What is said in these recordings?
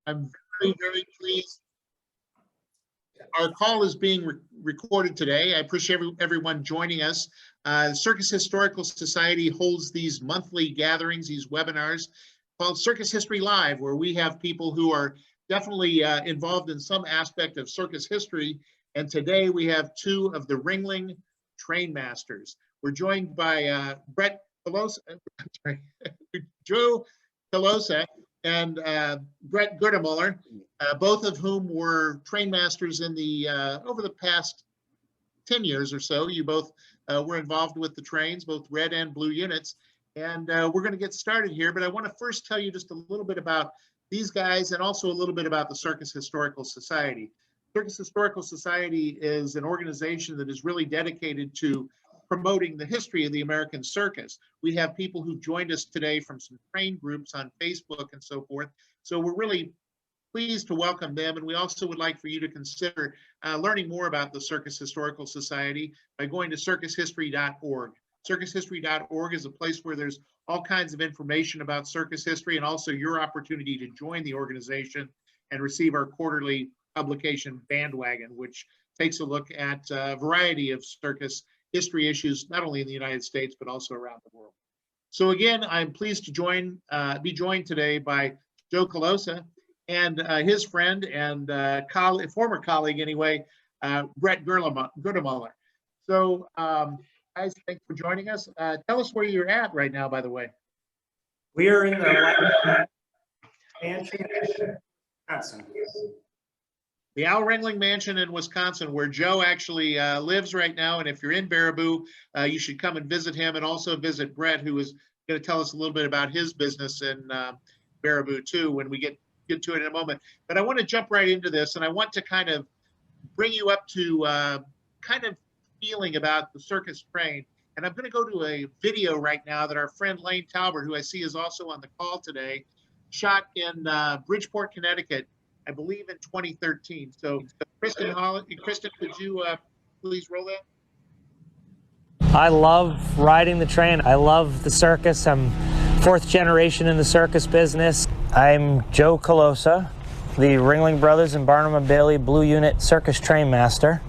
I'm very, very pleased. Our call is being recorded today. I appreciate everyone joining us. Circus Historical Society holds these monthly gatherings, these webinars called Circus History Live, where we have people who are definitely involved in some aspect of circus history. And today we have two of the Ringling Trainmasters. We're joined by Brett Colossa, Joe Colossa and Brett Goertemoeller, both of whom were trainmasters in the over the past 10 years or so. You both were involved with the trains, both red and blue units. And we're going to get started here, but I want to first tell you just a little bit about these guys and also a little bit about the Circus Historical Society. Circus Historical Society is an organization that is really dedicated to promoting the history of the American circus. We have people who joined us today from some train groups on Facebook and so forth. So we're really pleased to welcome them. And we also would like for you to consider learning more about the Circus Historical Society by going to circushistory.org. Circushistory.org is a place where there's all kinds of information about circus history and also your opportunity to join the organization and receive our quarterly publication Bandwagon, which takes a look at a variety of circus history issues, not only in the United States, but also around the world. So again, I'm pleased to be joined today by Joe Colossa and his friend and former colleague anyway, Brett Goertemoeller. So guys, thanks for joining us. Tell us where you're at right now, by the way. We are in the mansion in Wisconsin. The Al Ringling Mansion in Wisconsin, where Joe actually lives right now. And if you're in Baraboo, you should come and visit him and also visit Brett, who is going to tell us a little bit about his business in Baraboo too, when we get to it in a moment. But I want to jump right into this, and I want to kind of bring you up to kind of feeling about the circus train. And I'm going to go to a video right now that our friend Lane Talbert, who I see is also on the call today, shot in Bridgeport, Connecticut, I believe in 2013. So Kristen, could you please roll that? I love riding the train. I love the circus. I'm fourth generation in the circus business. I'm Joe Colossa, the Ringling Brothers and Barnum Bailey Blue Unit Circus Trainmaster.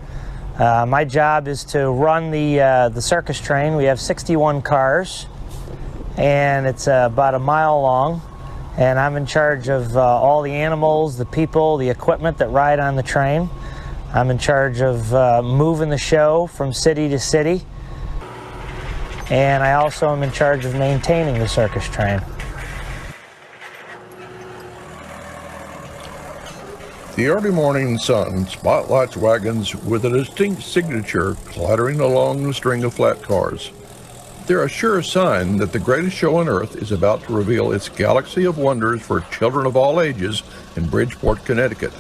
My job is to run the circus train. We have 61 cars, and it's about a mile long. And I'm in charge of all the animals, the people, the equipment that ride on the train. I'm in charge of moving the show from city to city. And I also am in charge of maintaining the circus train. The early morning sun spotlights wagons with a distinct signature clattering along the string of flat cars. They're a sure sign that the greatest show on earth is about to reveal its galaxy of wonders for children of all ages in Bridgeport, Connecticut.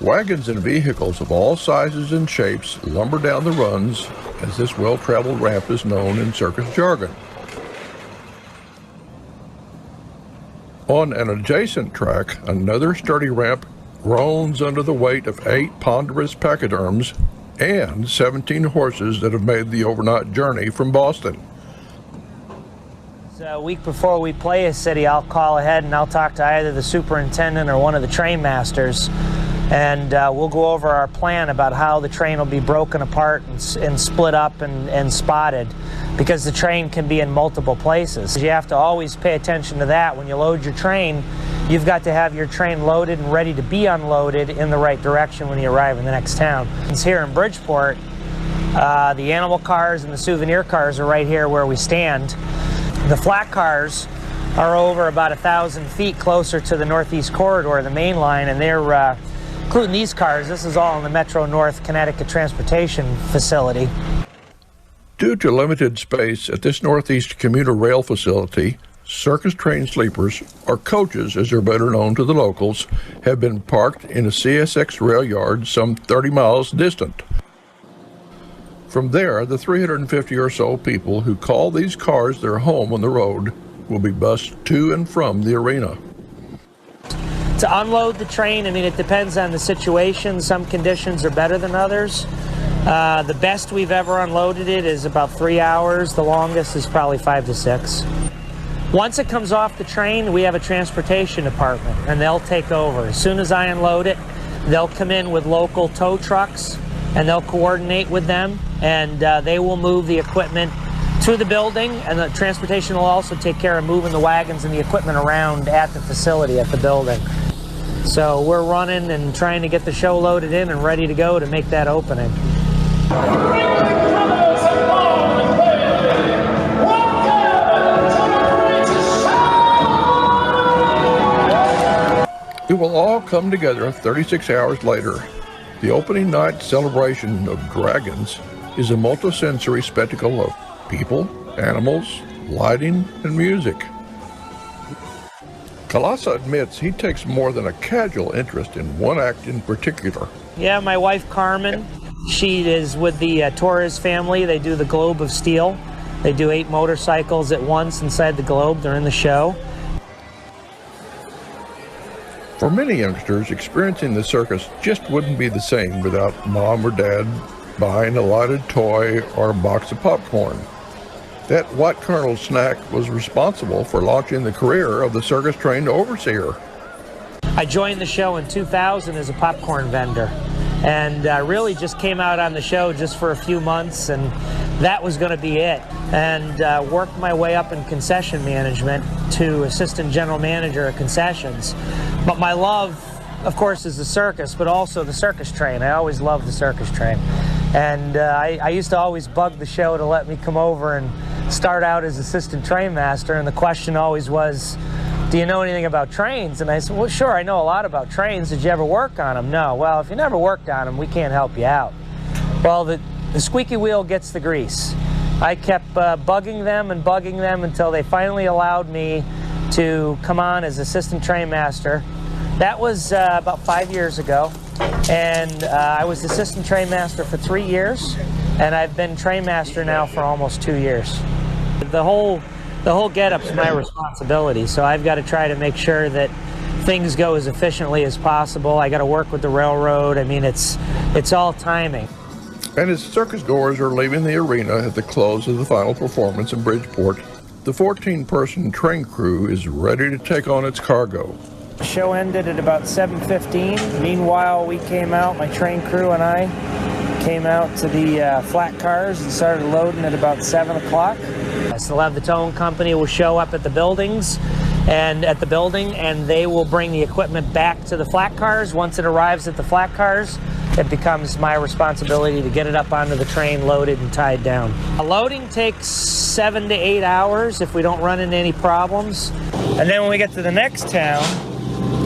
Wagons and vehicles of all sizes and shapes lumber down the runs, as this well-traveled ramp is known in circus jargon. On an adjacent track, another sturdy ramp groans under the weight of 8 ponderous pachyderms and 17 horses that have made the overnight journey from Boston. So a week before we play a city, I'll call ahead and I'll talk to either the superintendent or one of the trainmasters, and we'll go over our plan about how the train will be broken apart and split up and spotted, because the train can be in multiple places. You have to always pay attention to that. When you load your train, you've got to have your train loaded and ready to be unloaded in the right direction when you arrive in the next town. It's here in Bridgeport. The animal cars and the souvenir cars are right here where we stand. The flat cars are over about 1,000 feet closer to the Northeast Corridor, the main line, and they're, including these cars, this is all in the Metro North Connecticut Transportation Facility. Due to limited space at this Northeast commuter rail facility, circus train sleepers, or coaches as they're better known to the locals, have been parked in a CSX rail yard some 30 miles distant. From there, the 350 or so people who call these cars their home on the road will be bused to and from the arena. To unload the train, I mean, it depends on the situation. Some conditions are better than others. The best we've ever unloaded it is about 3 hours. The longest is probably 5 to 6. Once it comes off the train, we have a transportation department, and they'll take over. As soon as I unload it, they'll come in with local tow trucks, and they'll coordinate with them, and they will move the equipment to the building, and the transportation will also take care of moving the wagons and the equipment around at the facility, at the building. So we're running and trying to get the show loaded in and ready to go to make that opening. It will all come together 36 hours later. The opening night celebration of Dragons is a multisensory spectacle of people, animals, lighting, and music. Colossa admits he takes more than a casual interest in one act in particular. Yeah, my wife Carmen, she is with the Torres family. They do the Globe of Steel. They do 8 motorcycles at once inside the globe. They're in the show. For many youngsters, experiencing the circus just wouldn't be the same without mom or dad buying a lighted toy or a box of popcorn. That White Colonel snack was responsible for launching the career of the circus-trained overseer. I joined the show in 2000 as a popcorn vendor, and really just came out on the show just for a few months, and that was going to be it. And worked my way up in concession management to assistant general manager of concessions. But my love, of course, is the circus, but also the circus train. I always loved the circus train. And I used to always bug the show to let me come over and start out as assistant trainmaster, and the question always was, do you know anything about trains? And I said, well, sure, I know a lot about trains. Did you ever work on them? No. Well, if you never worked on them, we can't help you out. Well, the squeaky wheel gets the grease. I kept bugging them until they finally allowed me to come on as assistant trainmaster. That was about 5 years ago, and I was assistant trainmaster for 3 years, and I've been trainmaster now for almost 2 years. The whole get-up's my responsibility, so I've got to try to make sure that things go as efficiently as possible. I got to work with the railroad. I mean, it's all timing. And as circus goers are leaving the arena at the close of the final performance in Bridgeport, the 14-person train crew is ready to take on its cargo. The show ended at about 7:15. Meanwhile, we came out, my train crew and I came out to the flat cars and started loading at about 7 o'clock. So the towing company will show up at the buildings and they will bring the equipment back to the flat cars. Once it arrives at the flat cars, it becomes my responsibility to get it up onto the train, loaded and tied down. Loading takes 7 to 8 hours if we don't run into any problems. And then when we get to the next town,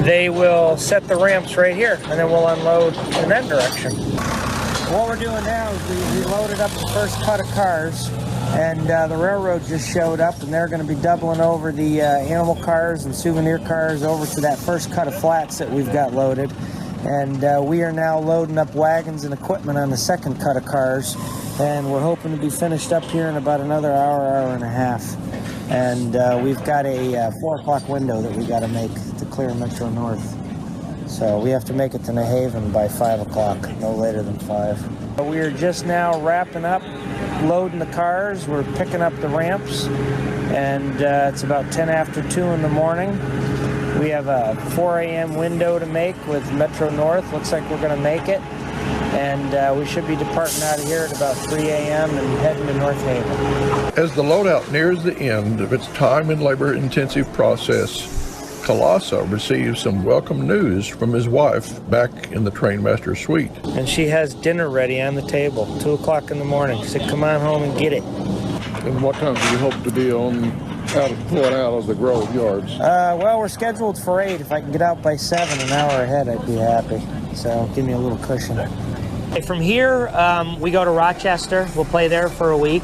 they will set the ramps right here, and then we'll unload in that direction. What we're doing now is we loaded up the first cut of cars, and the railroad just showed up, and they're going to be doubling over the animal cars and souvenir cars over to that first cut of flats that we've got loaded. And we are now loading up wagons and equipment on the second cut of cars, and we're hoping to be finished up here in about another hour and a half. And we've got a 4 o'clock window that we got to make to clear Metro North. So we have to make it to New Haven by 5 o'clock, no later than 5. We are just now wrapping up, loading the cars. We're picking up the ramps, and it's about 10 after 2 in the morning. We have a 4 a.m. window to make with Metro North. Looks like we're going to make it. And we should be departing out of here at about 3 a.m. and heading to North Haven. As the loadout nears the end of its time and labor-intensive process, Colossa receives some welcome news from his wife back in the Trainmaster suite. And she has dinner ready on the table, 2 o'clock in the morning. She said, come on home and get it. And what time do you hope to be pulling out of the Grove yards? Well, we're scheduled for 8. If I can get out by 7, an hour ahead, I'd be happy. So give me a little cushion. From here, we go to Rochester. We'll play there for a week.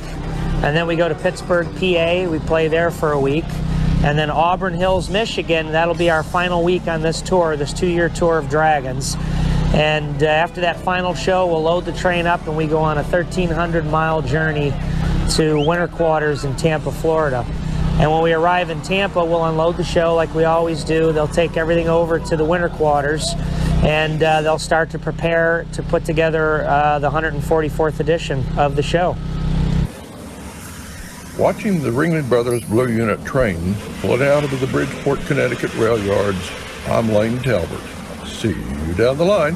And then we go to Pittsburgh, PA. We play there for a week. And then Auburn Hills, Michigan. That'll be our final week on this tour, this 2-year tour of Dragons. And after that final show, we'll load the train up and we go on a 1,300-mile journey to winter quarters in Tampa, Florida. And when we arrive in Tampa, we'll unload the show like we always do. They'll take everything over to the winter quarters, and they'll start to prepare to put together the 144th edition of the show. Watching the Ringling Brothers Blue Unit train pull out of the Bridgeport, Connecticut rail yards, I'm Lane Talbert. See you down the line.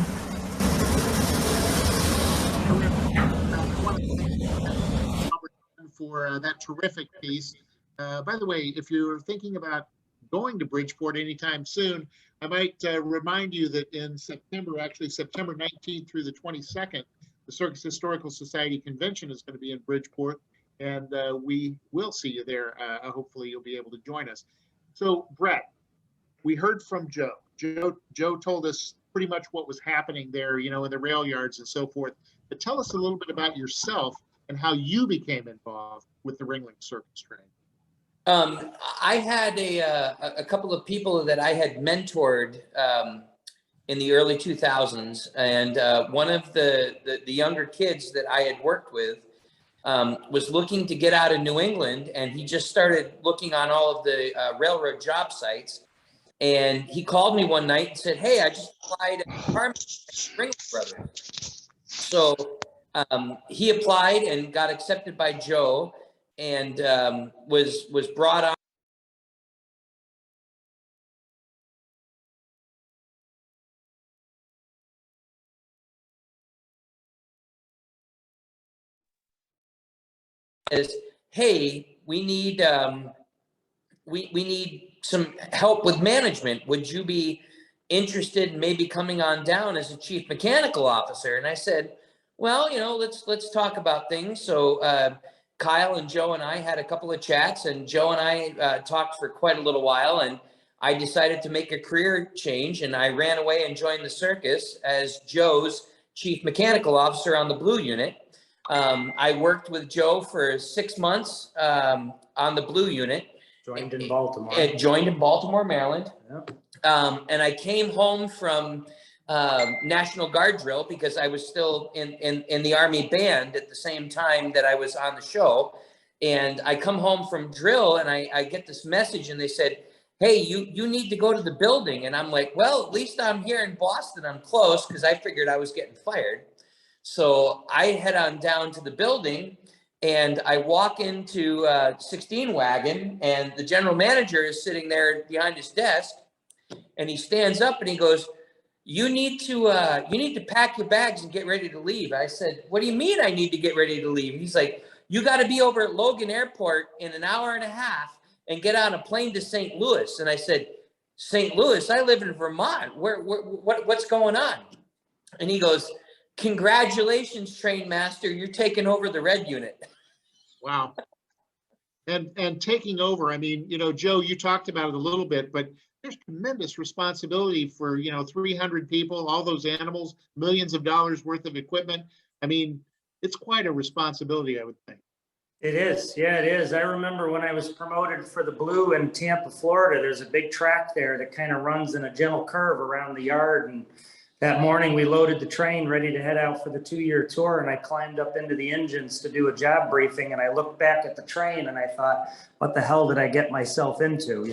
For that terrific piece. By the way, if you're thinking about going to Bridgeport anytime soon, I might remind you that in September, actually September 19th through the 22nd, the Circus Historical Society Convention is going to be in Bridgeport, and we will see you there. Hopefully you'll be able to join us. So Brett, we heard from Joe. Joe told us pretty much what was happening there, in the rail yards and so forth. But tell us a little bit about yourself and how you became involved with the Ringling Circus train. I had a couple of people that I had mentored in the early 2000s, and one of the younger kids that I had worked with was looking to get out of New England, and he just started looking on all of the railroad job sites. And he called me one night and said, "Hey, I just applied at Ringling Brothers." So he applied and got accepted by Joe, and was brought on. As, hey, we need we need some help with management. Would you be interested in maybe coming on down as a chief mechanical officer? And I said, well, let's talk about things. So Kyle and Joe and I had a couple of chats, and Joe and I talked for quite a little while, and I decided to make a career change, and I ran away and joined the circus as Joe's chief mechanical officer on the Blue Unit. I worked with Joe for 6 months on the Blue Unit. Joined in Baltimore. Joined in Baltimore, Maryland. Yep. And I came home from National Guard drill because I was still in the Army band at the same time that I was on the show. And I come home from drill, and I get this message, and they said, "Hey, you need to go to the building." And I'm like, well, at least I'm here in Boston. I'm close, because I figured I was getting fired. So I head on down to the building, and I walk into 16 wagon, and the general manager is sitting there behind his desk, and he stands up and he goes, you need to pack your bags and get ready to leave. I said, what do you mean I need to get ready to leave? He's like, you got to be over at Logan Airport in an hour and a half and get on a plane to St. Louis. And I said, St. Louis? I live in Vermont. What's going on? And he goes, congratulations, Trainmaster, you're taking over the Red Unit. Wow. And taking over, I mean, Joe, you talked about it a little bit, but there's tremendous responsibility for, 300 people, all those animals, millions of dollars worth of equipment. I mean, it's quite a responsibility, I would think. It is. Yeah, it is. I remember when I was promoted for the Blue in Tampa, Florida, there's a big track there that kind of runs in a gentle curve around the yard. And that morning we loaded the train ready to head out for the 2-year tour, and I climbed up into the engines to do a job briefing, and I looked back at the train and I thought, what the hell did I get myself into,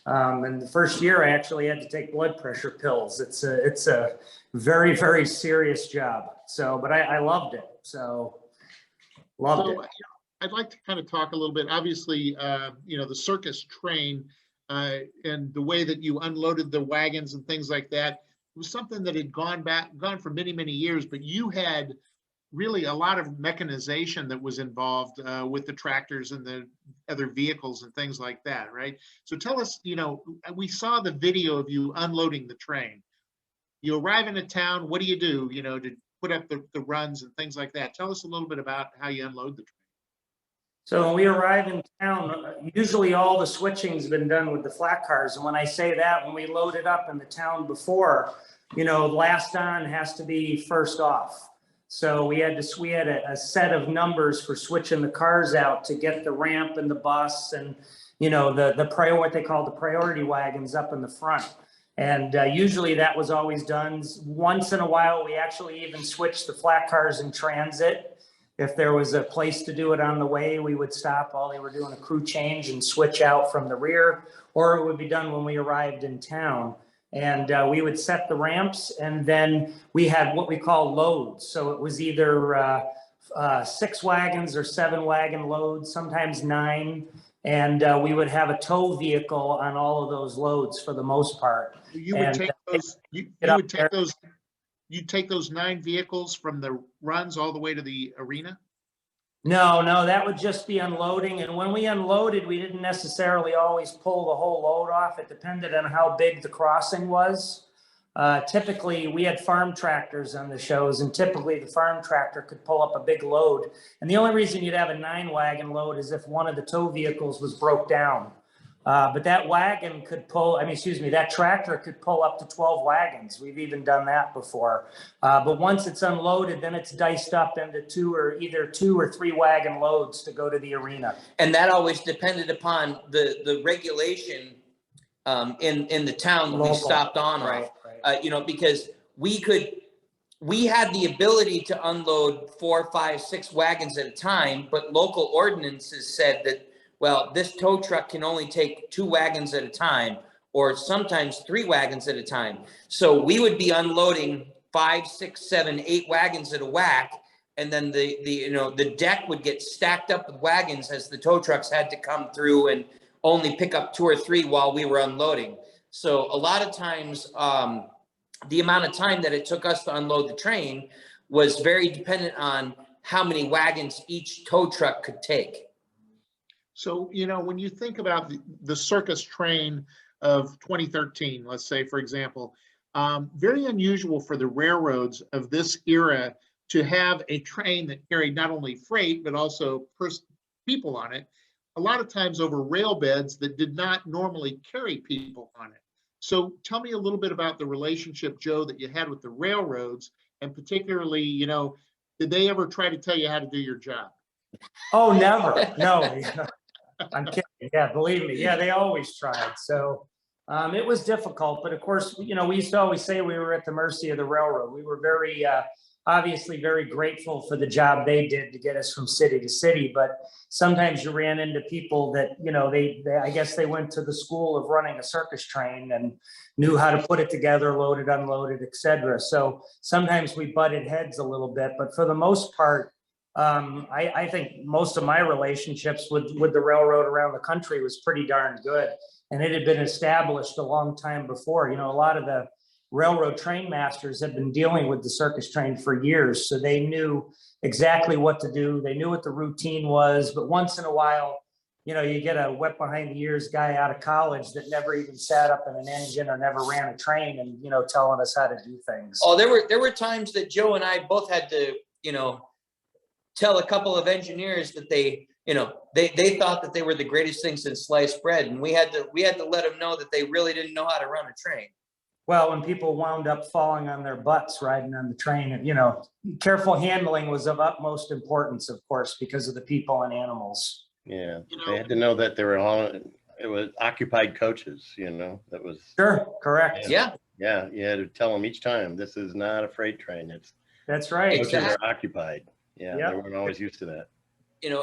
And the first year I actually had to take blood pressure pills. It's a very, very serious job. So, but I loved it. So loved it. I'd like to kind of talk a little bit, obviously, the circus train and the way that you unloaded the wagons and things like that. It was something that had gone for many, many years, but you had really a lot of mechanization that was involved with the tractors and the other vehicles and things like that, right? So tell us, we saw the video of you unloading the train. You arrive in a town, what do you do, to put up the runs and things like that? Tell us a little bit about how you unload the train. So when we arrive in town, usually all the switching's been done with the flat cars. And when I say that, when we load it up in the town before, last on has to be first off. So we had a set of numbers for switching the cars out to get the ramp and the bus and, what they call the priority wagons up in the front. And usually that was always done. Once in a while, we actually even switched the flat cars in transit. If there was a place to do it on the way, we would stop while they were doing a crew change and switch out from the rear, or it would be done when we arrived in town. And we would set the ramps, and then we had what we call loads. So it was either 6 wagons or 7 wagon loads, sometimes 9. And we would have a tow vehicle on all of those loads for the most part. You would And take those, you get up would take there. those, you take those 9 vehicles from the runs all the way to the arena? No, that would just be unloading. And when we unloaded, we didn't necessarily always pull the whole load off. It depended on how big the crossing was. Typically, we had farm tractors on the shows, and typically the farm tractor could pull up a big load. And the only reason you'd have a 9 wagon load is if one of the tow vehicles was broke down. But that wagon could pull, that tractor could pull up to 12 wagons. We've even done that before. But once it's unloaded, then it's diced up into either 2 or 3 wagon loads to go to the arena. And that always depended upon the regulation in the town that we Local. stopped on. Right. Because we had the ability to unload 4, 5, 6 wagons at a time, but local ordinances said that, well, this tow truck can only take 2 wagons at a time, or sometimes 3 wagons at a time. So we would be unloading 5, 6, 7, 8 wagons at a whack. And then the deck would get stacked up with wagons as the tow trucks had to come through and only pick up 2 or 3 while we were unloading. So a lot of times, the amount of time that it took us to unload the train was very dependent on how many wagons each tow truck could take. So, when you think about the circus train of 2013, let's say, for example, very unusual for the railroads of this era to have a train that carried not only freight, but also people on it, a lot of times over rail beds that did not normally carry people on it. So tell me a little bit about the relationship, Joe, that you had with the railroads, and particularly, did they ever try to tell you how to do your job? Oh, never. No. I'm kidding. Yeah, believe me. Yeah, they always tried. So it was difficult. But of course, we used to always say we were at the mercy of the railroad. We were very, obviously very grateful for the job they did to get us from city to city. But sometimes you ran into people that, I guess they went to the school of running a circus train and knew how to put it together, loaded, unloaded, etc. So sometimes we butted heads a little bit. But for the most part, I think most of my relationships with the railroad around the country was pretty darn good. And it had been established a long time before. A lot of the railroad train masters had been dealing with the circus train for years. So they knew exactly what to do. They knew what the routine was. But once in a while, you get a wet behind the ears guy out of college that never even sat up in an engine or never ran a train and, telling us how to do things. Oh, there were times that Joe and I both had to, tell a couple of engineers that they thought that they were the greatest thing since sliced bread. And we had to let them know that they really didn't know how to run a train. Well, when people wound up falling on their butts riding on the train, careful handling was of utmost importance, of course, because of the people and animals. Yeah, they had to know that it was occupied coaches, that was. Sure, correct. Yeah. Yeah, you had to tell them each time, this is not a freight train. That's right. Coaches are occupied. Yeah, Yep. They weren't always used to that.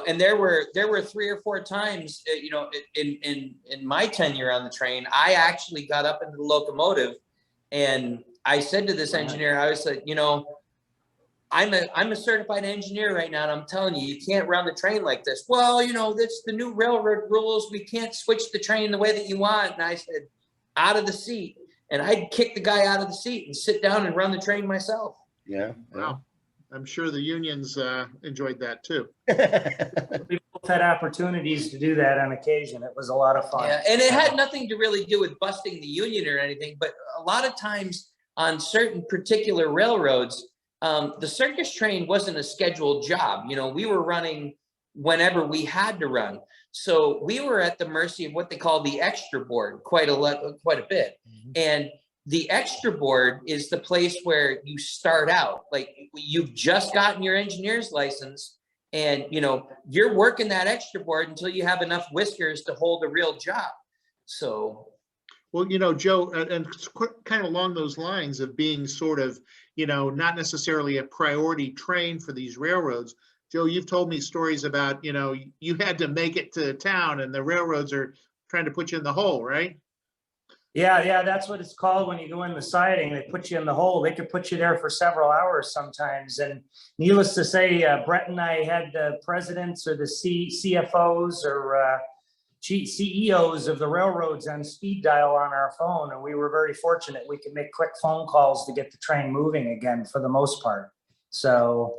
And there were 3 or 4 times, in my tenure on the train, I actually got up into the locomotive and I said to this engineer, I was like, I'm a certified engineer right now, and I'm telling you, you can't run the train like this. Well, that's the new railroad rules. We can't switch the train the way that you want. And I said, out of the seat. And I'd kick the guy out of the seat and sit down and run the train myself. Yeah. Wow. I'm sure the unions enjoyed that too. We both had opportunities to do that on occasion. It was a lot of fun. Yeah, and it had nothing to really do with busting the union or anything, but a lot of times on certain particular railroads, the circus train wasn't a scheduled job. We were running whenever we had to run. So we were at the mercy of what they call the extra board quite a bit. Mm-hmm. And the extra board is the place where you start out. Like, you've just gotten your engineer's license and, you're working that extra board until you have enough whiskers to hold a real job. So. Well, Joe, and kind of along those lines of being sort of, not necessarily a priority train for these railroads. Joe, you've told me stories about, you had to make it to town and the railroads are trying to put you in the hole, right? Yeah, that's what it's called when you go in the siding. They put you in the hole. They could put you there for several hours sometimes. And needless to say, Brett and I had the presidents or the CFOs or CEOs of the railroads on speed dial on our phone, and we were very fortunate. We could make quick phone calls to get the train moving again for the most part. So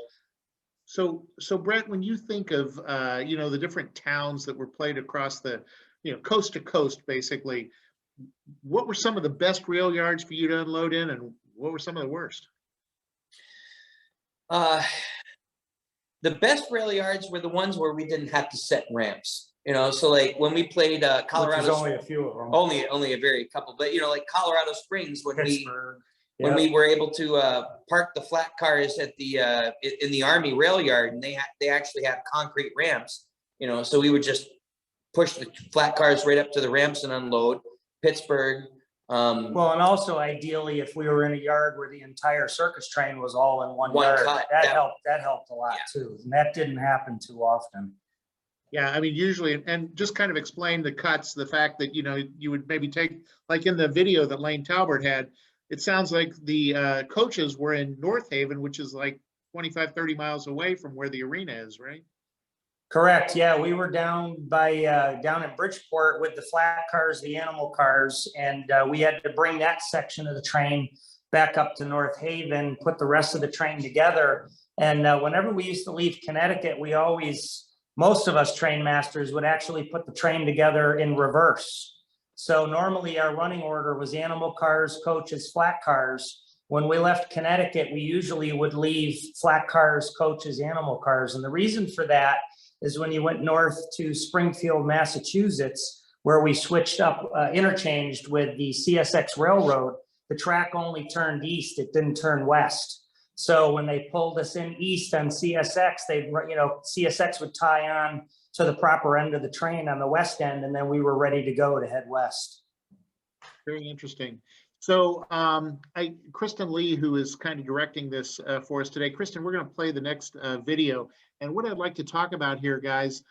Brett, when you think of the different towns that were played across the coast to coast, basically, what were some of the best rail yards for you to unload in, and what were some of the worst? The best rail yards were the ones where we didn't have to set ramps. So like when we played Colorado, which is only a few of them. only a very couple, but like Colorado Springs, when Pittsburgh. when we were able to park the flat cars at the in the Army rail yard, and they actually had concrete ramps, so we would just push the flat cars right up to the ramps and unload. Pittsburgh. Well, and also ideally, if we were in a yard where the entire circus train was all in one yard, cut, that helped a lot too. And that didn't happen too often. Yeah, I mean, usually, and just kind of explain the cuts, the fact that, you would maybe take, like in the video that Lane Talbert had, it sounds like the coaches were in North Haven, which is like 25, 30 miles away from where the arena is, right? Correct. Yeah, we were down in Bridgeport with the flat cars, the animal cars, and we had to bring that section of the train back up to North Haven, put the rest of the train together. And whenever we used to leave Connecticut, most of us Trainmasters would actually put the train together in reverse. So normally our running order was animal cars, coaches, flat cars. When we left Connecticut, we usually would leave flat cars, coaches, animal cars. And the reason for that is when you went north to Springfield, Massachusetts, where we switched up, interchanged with the CSX Railroad, the track only turned east, it didn't turn west. So when they pulled us in east on CSX, CSX would tie on to the proper end of the train on the west end, and then we were ready to go to head west. Very interesting. So Kristen Lee, who is kind of directing this for us today. Kristen, we're going to play the next video. And what I'd like to talk about here, guys,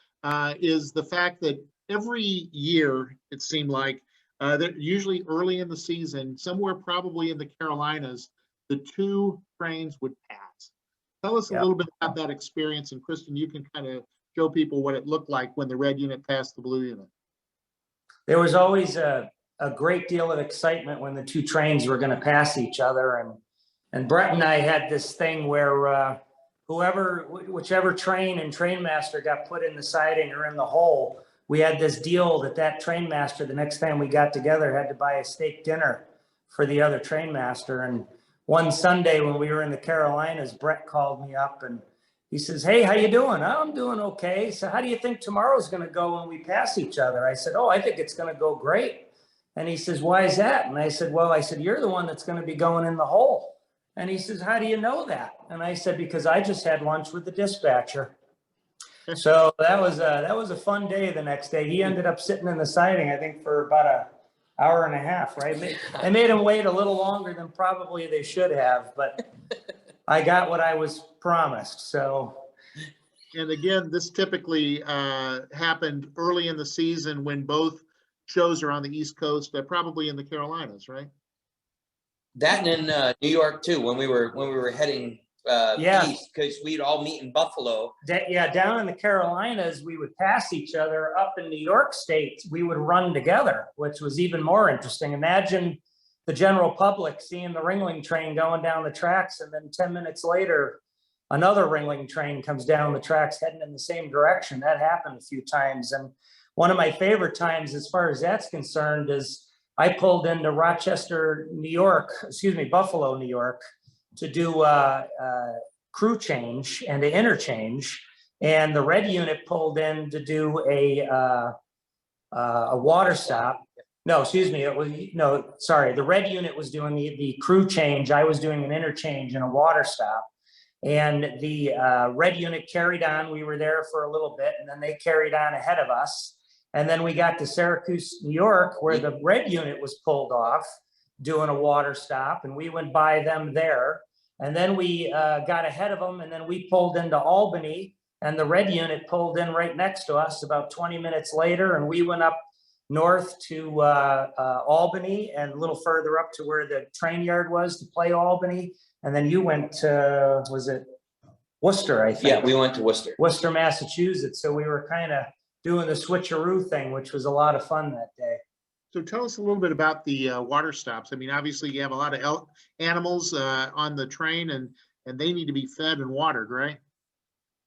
is the fact that every year, it seemed like, that usually early in the season, somewhere probably in the Carolinas, the two trains would pass. Tell us a little bit about that experience. And Kristen, you can kind of show people what it looked like when the red unit passed the blue unit. There was always a great deal of excitement when the two trains were going to pass each other. And Brett and I had this thing where whichever train and Trainmaster got put in the siding or in the hole, we had this deal that Trainmaster, the next time we got together, had to buy a steak dinner for the other Trainmaster. And one Sunday when we were in the Carolinas, Brett called me up and he says, "Hey, how you doing?" "Oh, I'm doing okay." So how do you think tomorrow's going to go when we pass each other? I said, "Oh, I think it's going to go great." And he says, "Why is that?" And I said, "Well," "you're the one that's going to be going in the hole." And he says, "How do you know that?" And I said, "Because I just had lunch with the dispatcher." So that was a fun day the next day. He ended up sitting in the siding, I think, for about an hour and a half, right? I made him wait a little longer than probably they should have, but I got what I was promised. So. And again, this typically happened early in the season when both shows are on the East Coast, probably in the Carolinas, right? That and in New York too, when we were heading east, because we'd all meet in Buffalo. Down in the Carolinas, we would pass each other. Up in New York State, we would run together, which was even more interesting. Imagine the general public seeing the Ringling train going down the tracks, and then 10 minutes later, another Ringling train comes down the tracks heading in the same direction. That happened a few times. And one of my favorite times, as far as that's concerned, is I pulled into Buffalo, New York, to do a crew change and an interchange. And the red unit pulled in to do a water stop. No, excuse me. The red unit was doing the crew change. I was doing an interchange and a water stop. And the red unit carried on. We were there for a little bit, and then they carried on ahead of us. And then we got to Syracuse, New York, where the red unit was pulled off doing a water stop, and we went by them there. And then we got ahead of them, and then we pulled into Albany, and the red unit pulled in right next to us about 20 minutes later, and we went up north to Albany, and a little further up to where the train yard was to play Albany. And then you went to, was it Worcester, I think? Yeah, we went to Worcester. Worcester, Massachusetts. So we were kind of doing the switcheroo thing, which was a lot of fun that day. So tell us a little bit about the water stops. I mean, obviously you have a lot of animals on the train, and they need to be fed and watered, right?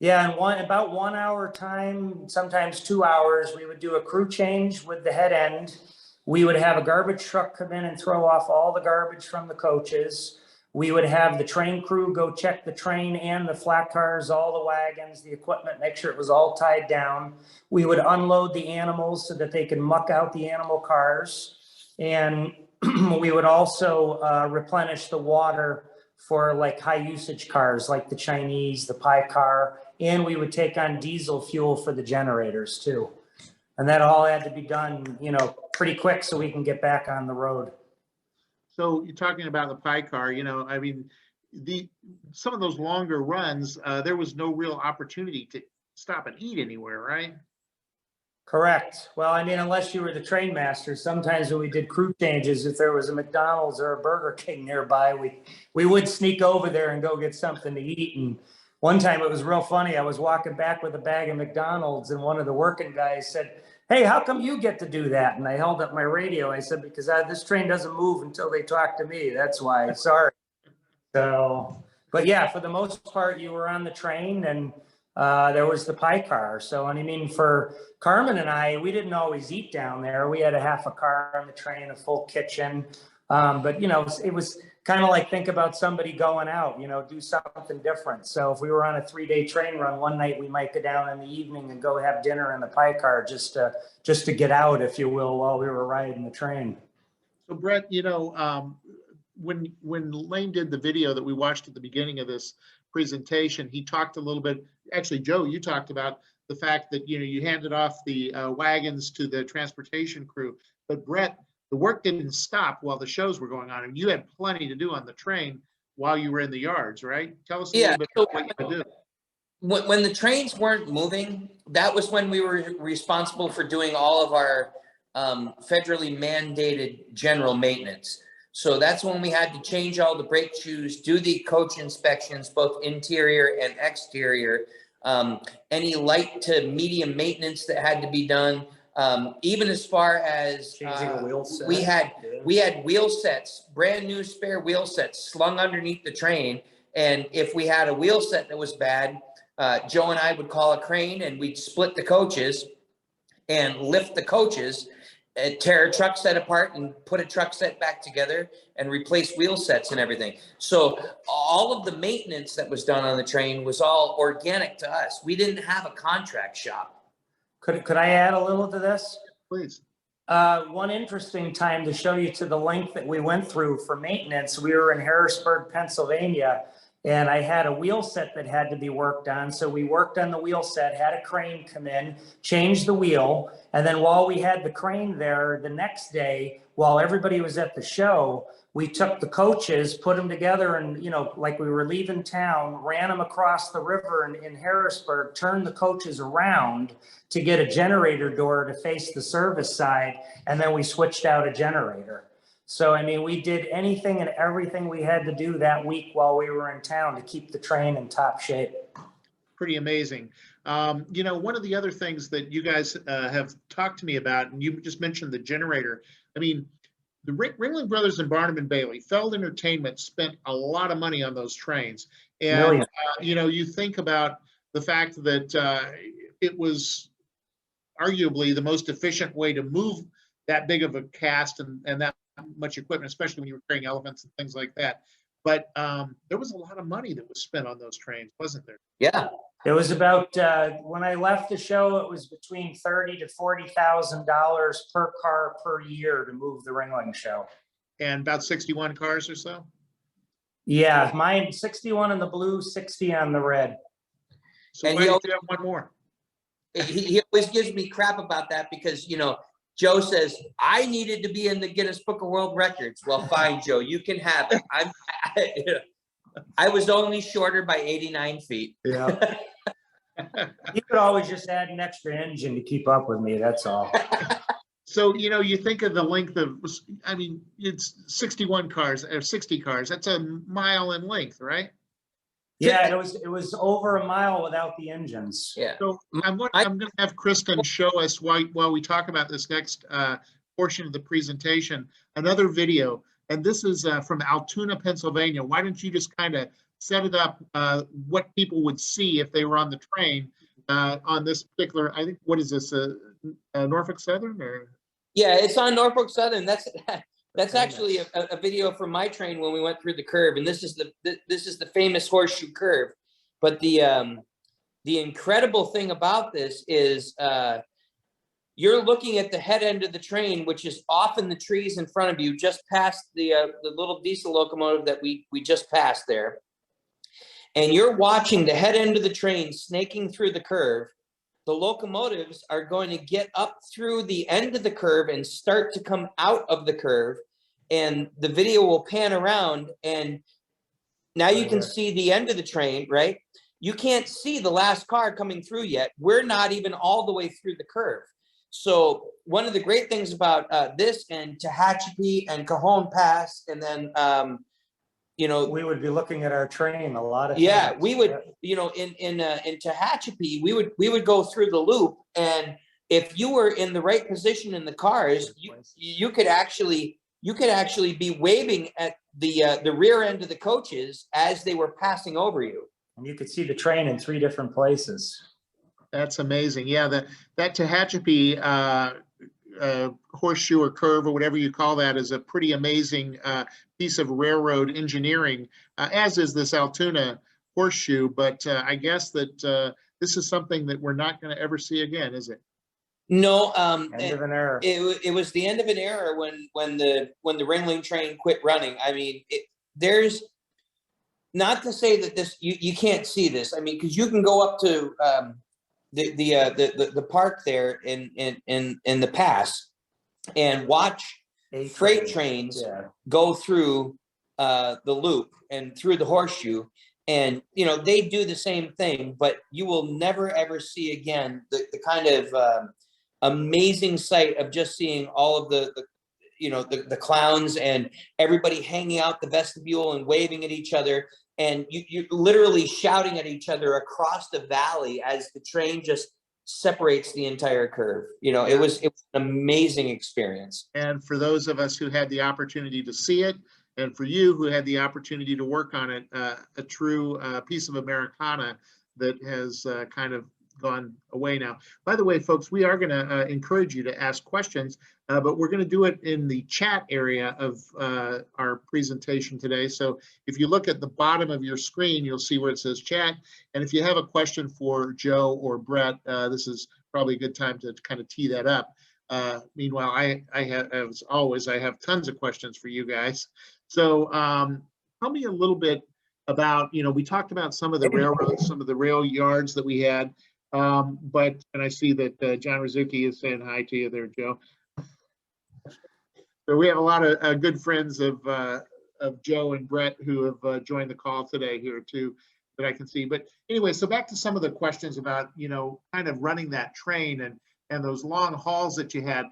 Yeah, and about 1 hour time, sometimes 2 hours, we would do a crew change with the head end. We would have a garbage truck come in and throw off all the garbage from the coaches. We would have the train crew go check the train and the flat cars, all the wagons, the equipment, make sure it was all tied down. We would unload the animals so that they could muck out the animal cars. And we would also replenish the water for like high usage cars, like the Chinese, the Pi car, and we would take on diesel fuel for the generators too. And that all had to be done, you know, pretty quick so we can get back on the road. So you're talking about the Pi car, you know, I mean, some of those longer runs, there was no real opportunity to stop and eat anywhere, right? Correct. Well, I mean, unless you were the Trainmasters, sometimes when we did crew changes, if there was a McDonald's or a Burger King nearby, we would sneak over there and go get something to eat. And one time it was real funny. I was walking back with a bag of McDonald's, and one of the working guys said, "Hey, how come you get to do that?" And I held up my radio. I said, "Because this train doesn't move until they talk to me. That's why. Sorry." So, but yeah, for the most part, you were on the train, and there was the Pi car. So, and I mean, for Carmen and I, we didn't always eat down there. We had a half a car on the train, a full kitchen. But, you know, it was kind of like, think about somebody going out, you know, do something different. So if we were on a 3-day train run, one night we might go down in the evening and go have dinner in the Pi car just to get out, if you will, while we were riding the train. So Brett, you know, when Lane did the video that we watched at the beginning of this presentation, he talked a little bit, actually, Joe, you talked about the fact that, you know, you handed off the wagons to the transportation crew, but Brett, the work didn't stop while the shows were going on, and you had plenty to do on the train while you were in the yards, right? Tell us a little bit about what you do. When the trains weren't moving, that was when we were responsible for doing all of our federally mandated general maintenance. So that's when we had to change all the brake shoes, do the coach inspections, both interior and exterior, any light to medium maintenance that had to be done. Even as far as we had wheel sets, brand new spare wheel sets slung underneath the train. And if we had a wheel set that was bad, Joe and I would call a crane, and we'd split the coaches and lift the coaches, tear a truck set apart and put a truck set back together and replace wheel sets and everything. So all of the maintenance that was done on the train was all organic to us. We didn't have a contract shop. Could I add a little to this? Please. One interesting time to show you to the length that we went through for maintenance, we were in Harrisburg, Pennsylvania, and I had a wheel set that had to be worked on. So we worked on the wheel set, had a crane come in, change the wheel. And then while we had the crane there, the next day, while everybody was at the show, we took the coaches, put them together, and, you know, like we were leaving town, ran them across the river in Harrisburg, turned the coaches around to get a generator door to face the service side. And then we switched out a generator. So, I mean, we did anything and everything we had to do that week while we were in town to keep the train in top shape. Pretty amazing. You know, one of the other things that you guys have talked to me about, and you just mentioned the generator. I mean, the Ringling Brothers and Barnum Bailey, Feld Entertainment spent a lot of money on those trains. And, you know, you think about the fact that it was arguably the most efficient way to move that big of a cast and that much equipment, especially when you were carrying elephants and things like that. But there was a lot of money that was spent on those trains, wasn't there? Yeah. It was about, when I left the show, it was between $30,000 to $40,000 per car per year to move the Ringling show. And about 61 cars or so? Yeah, mine 61 in the blue, 60 on the red. So why did you have one more? He always gives me crap about that because, you know, Joe says, I needed to be in the Guinness Book of World Records. Well, fine, Joe, you can have it. I was only shorter by 89 feet. Yeah. You could always just add an extra engine to keep up with me. That's all. So, you think of the length of, I mean, it's 61 cars or 60 cars. That's a mile in length, right? Yeah, it was over a mile without the engines. Yeah. So I'm going to have Kristen show us while we talk about this next portion of the presentation, another video. And this is from Altoona, Pennsylvania. Why don't you just kind of set it up, what people would see if they were on the train on this particular, I think, what is this, Norfolk Southern or? Yeah, it's on Norfolk Southern. That's actually a video from my train when we went through the curve, and this is the famous horseshoe curve. But the incredible thing about this is you're looking at the head end of the train, which is off in the trees in front of you, just past the little diesel locomotive that we just passed there, and you're watching the head end of the train snaking through the curve. The locomotives are going to get up through the end of the curve and start to come out of the curve, and the video will pan around, and now you can see the end of the train, right? You can't see the last car coming through yet. We're not even all the way through the curve. So one of the great things about this and Tehachapi and Cajon Pass, and then we would be looking at our train a lot of yeah, times. we would, in Tehachapi, we would go through the loop, and if you were in the right position in the cars, you could actually be waving at the rear end of the coaches as they were passing over you. And you could see the train in 3 different places. That's amazing. Yeah, that Tehachapi horseshoe or curve or whatever you call that is a pretty amazing piece of railroad engineering, as is this Altoona horseshoe. But I guess that this is something that we're not going to ever see again, is it? No, End of an era. it was the end of an era when the Ringling train quit running. I mean, there's not to say that this you can't see this. I mean, because you can go up to the park there in the pass and watch freight trains go through the loop and through the horseshoe, and they do the same thing, but you will never ever see again the kind of amazing sight of just seeing all of the clowns and everybody hanging out the vestibule and waving at each other, and you're literally shouting at each other across the valley as the train just separates the entire curve. It was an amazing experience. And for those of us who had the opportunity to see it, and for you who had the opportunity to work on it, a true piece of Americana that has kind of gone away now. By the way, folks, we are going to encourage you to ask questions, but we're going to do it in the chat area of our presentation today. So if you look at the bottom of your screen, you'll see where it says chat. And if you have a question for Joe or Brett, this is probably a good time to kind of tee that up. Meanwhile, I have, as always, I have tons of questions for you guys. So tell me a little bit about, we talked about some of the railroads, some of the rail yards that we had. And I see that John Rizuki is saying hi to you there, Joe. So we have a lot of good friends of Joe and Brett who have joined the call today here too, that I can see. But anyway, so back to some of the questions about, kind of running that train and those long hauls that you had.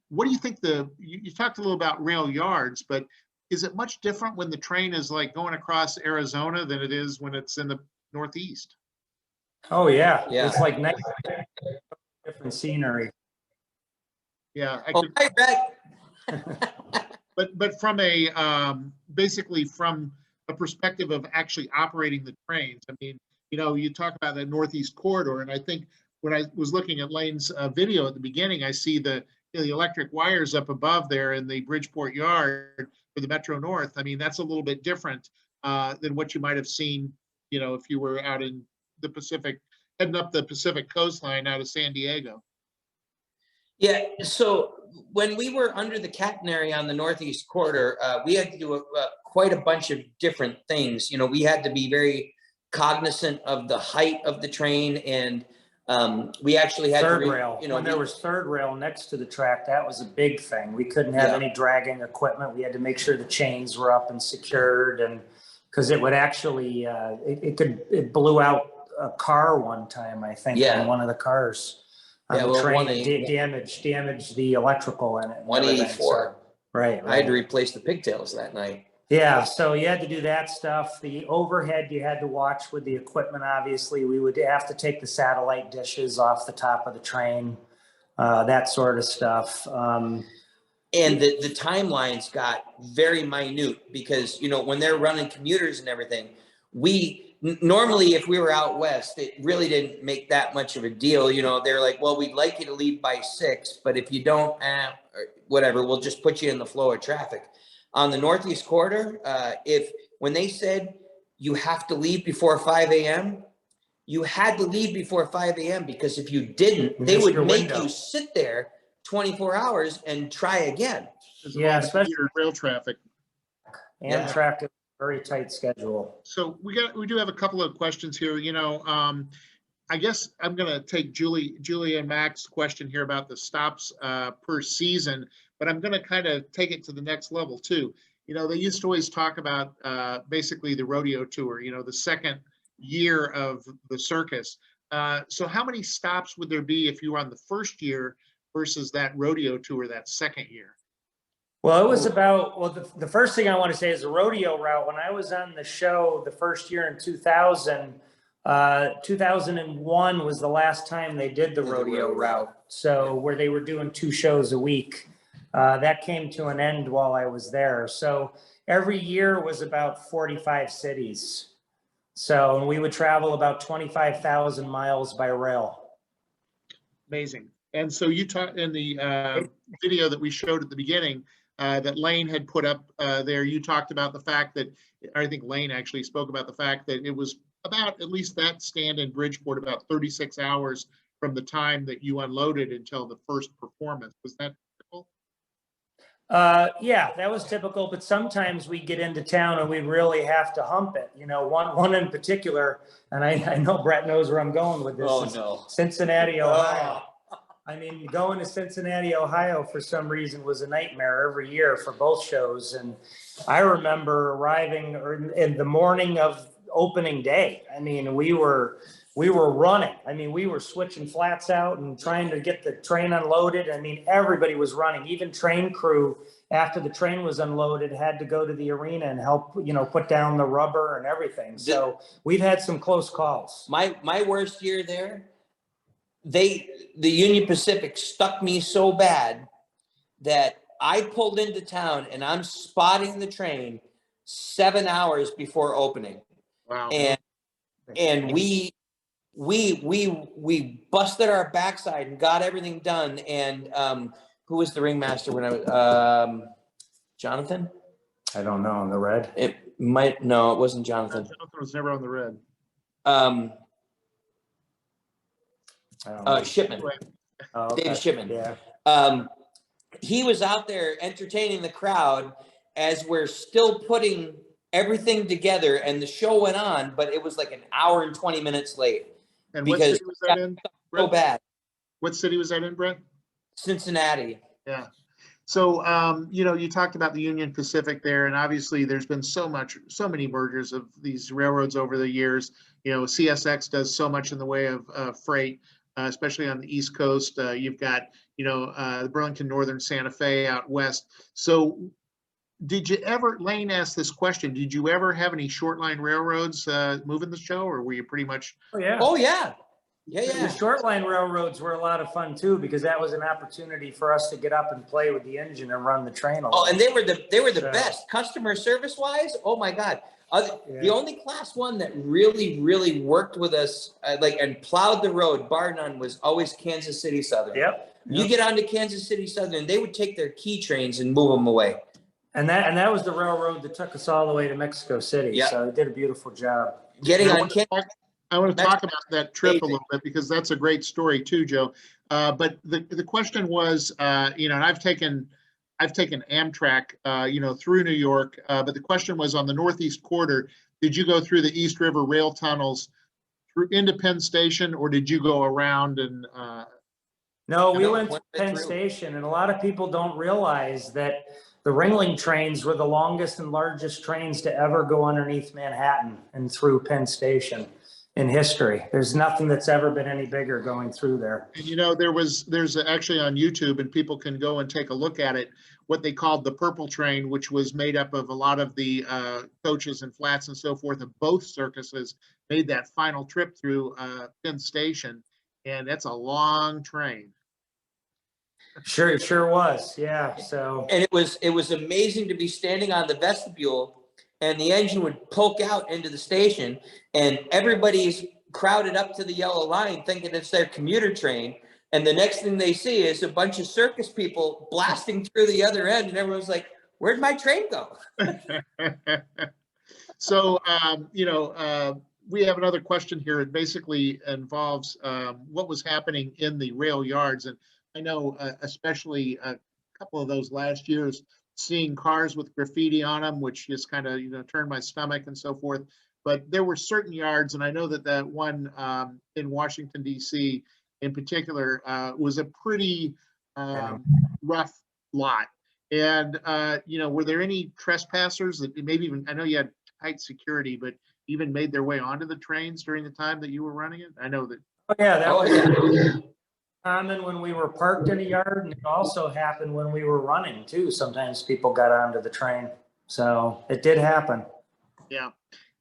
What do you think you talked a little about rail yards, but is it much different when the train is like going across Arizona than it is when it's in the Northeast? Oh yeah, Yeah. It's like nice, different scenery. Yeah, Hi, Brett. but from a basically from a perspective of actually operating the trains, I mean, you talk about the Northeast corridor, and I think when I was looking at Lane's video at the beginning, I see the electric wires up above there in the Bridgeport yard for the Metro North. I mean, that's a little bit different than what you might have seen, if you were out in the Pacific, heading up the Pacific coastline out of San Diego. Yeah, so when we were under the catenary on the Northeast corridor, we had to do quite a bunch of different things. We had to be very cognizant of the height of the train, and we actually had third rail. When there was third rail next to the track, that was a big thing. We couldn't have any dragging equipment. We had to make sure the chains were up and secured, and because it would actually it blew out a car one time, I think, on one of the cars. on Yeah, the well, train, 180 damage the electrical in it. and everything, 184. so- Right. I had to replace the pigtails that night. Yeah, so you had to do that stuff. The overhead you had to watch with the equipment, obviously. We would have to take the satellite dishes off the top of the train, that sort of stuff. And the timelines got very minute because, you know, when they're running commuters and everything, normally if we were out west, it really didn't make that much of a deal. You know, they're like, well, we'd like you to leave by 6, but if you don't, or whatever, we'll just put you in the flow of traffic. On the Northeast Corridor, when they said you have to leave before 5 a.m., you had to leave before 5 a.m. because if you didn't, they would make you sit there 24 hours and try again. Yeah, especially rail traffic. Amtrak is a very tight schedule. So we do have a couple of questions here. You know, I guess I'm going to take Julie and Mac's question here about the stops per season, but I'm going to kind of take it to the next level too. You know, they used to always talk about basically the rodeo tour, you know, the second year of the circus. So how many stops would there be if you were on the first year versus that rodeo tour that second year? Well, it was about, the first thing I want to say is the rodeo route. When I was on the show the first year in 2000, 2001 was the last time they did the rodeo route. So where they were doing 2 shows a week. That came to an end while I was there. So every year was about 45 cities. So, and we would travel about 25,000 miles by rail. Amazing. And so you talked in the video that we showed at the beginning that Lane had put up there, you talked about the fact that, I think Lane actually spoke about the fact that it was about, at least that stand in Bridgeport, about 36 hours from the time that you unloaded until the first performance. Was that typical? Yeah, that was typical, but sometimes we get into town and we really have to hump it. You know, one in particular, and I know Brett knows where I'm going with this. Oh, no. Cincinnati, Ohio. I mean, going to Cincinnati, Ohio for some reason was a nightmare every year for both shows. And I remember arriving in the morning of opening day. I mean, we were running. I mean, we were switching flats out and trying to get the train unloaded. I mean, everybody was running. Even train crew, after the train was unloaded, had to go to the arena and help, you know, put down the rubber and everything. So we've had some close calls. My worst year there, the Union Pacific stuck me so bad that I pulled into town and I'm spotting the train 7 hours before opening. Wow. And we busted our backside and got everything done. And who was the ringmaster when I was Jonathan? I don't know, on the red. No, it wasn't Jonathan. Jonathan was never on the red. Shipman. Oh, okay. David Shipman. Yeah. He was out there entertaining the crowd as we're still putting everything together, and the show went on, but it was like an hour and 20 minutes late. And what city was that in? So bad. What city was that in, Brett? Cincinnati. Yeah. So, you know, you talked about the Union Pacific there, and obviously there's been so many mergers of these railroads over the years. You know, CSX does so much in the way of freight, especially on the East Coast. You've got, you know, the Burlington Northern Santa Fe out west. So did you ever, Lane asked this question, did you ever have any short line railroads moving the show, or were you pretty much? Oh, yeah. Oh, yeah. The short line railroads were a lot of fun too, because that was an opportunity for us to get up and play with the engine and run the train. Oh, and they were the best customer service wise. Oh my God. The only class 1 that really worked with us and plowed the road, bar none, was always Kansas City Southern. Yep. You get onto Kansas City Southern, they would take their key trains and move them away. And that was the railroad that took us all the way to Mexico City. Yep. So they did a beautiful job. I want to talk about that trip a little bit, because that's a great story too, Joe. But the question was, you know, and I've taken Amtrak, you know, through New York. But the question was, on the Northeast Corridor, did you go through the East River rail tunnels through into Penn Station, or did you go around and? No, we went to Penn Station, and a lot of people don't realize that the Ringling trains were the longest and largest trains to ever go underneath Manhattan and through Penn Station. in history. There's nothing that's ever been any bigger going through there. And you know, there's actually on YouTube, and people can go and take a look at it, what they called the Purple Train, which was made up of a lot of the coaches and flats and so forth of both circuses, made that final trip through Penn Station. And that's a long train. Sure, it sure was. Yeah. So, And it was amazing to be standing on the vestibule, and the engine would poke out into the station, and everybody's crowded up to the yellow line thinking it's their commuter train. And the next thing they see is a bunch of circus people blasting through the other end, and everyone's like, where'd my train go? So, we have another question here. It basically involves what was happening in the rail yards. And I know especially a couple of those last years, seeing cars with graffiti on them, which just kind of, turned my stomach and so forth. But there were certain yards, and I know that that one in Washington, D.C. in particular was a pretty rough lot. And, were there any trespassers that maybe even, I know you had tight security, but even made their way onto the trains during the time that you were running it? I know that. oh yeah, that was common when we were parked in a yard, and it also happened when we were running too. Sometimes people got onto the train, so it did happen. Yeah,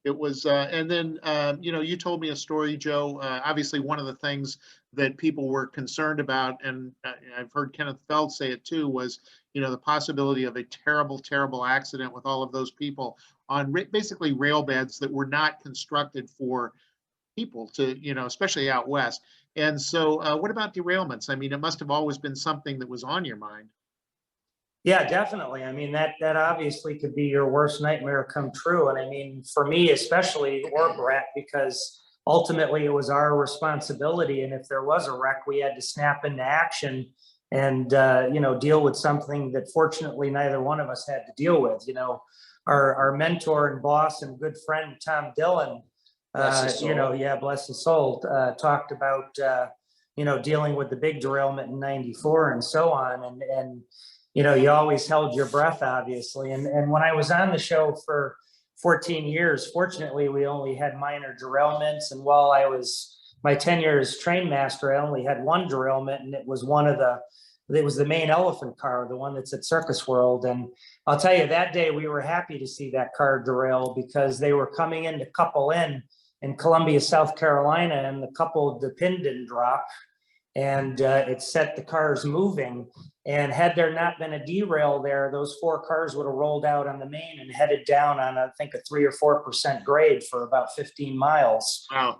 it was. And then, you told me a story, Joe. Obviously, one of the things that people were concerned about, and I've heard Kenneth Feld say it too, was, the possibility of a terrible, terrible accident with all of those people on basically rail beds that were not constructed for people to, especially out west. And so what about derailments? I mean, it must have always been something that was on your mind. Yeah, definitely. I mean, that obviously could be your worst nightmare come true. And I mean, for me especially, or Brett, because ultimately it was our responsibility. And if there was a wreck, we had to snap into action and, deal with something that fortunately neither one of us had to deal with. Our mentor and boss and good friend, Tom Dillon, bless his soul, talked about, dealing with the big derailment in '94 and so on. And you always held your breath, obviously. And when I was on the show for 14 years, fortunately, we only had minor derailments. And while I was my tenure as Trainmaster, I only had one derailment, and it was the main elephant car, the one that's at Circus World. And I'll tell you, that day we were happy to see that car derail, because they were coming in to couple in Columbia, South Carolina, and the pin didn't drop, and it set the cars moving. And had there not been a derail there, those 4 cars would have rolled out on the main and headed down on, I think, a 3 or 4% grade for about 15 miles. Wow.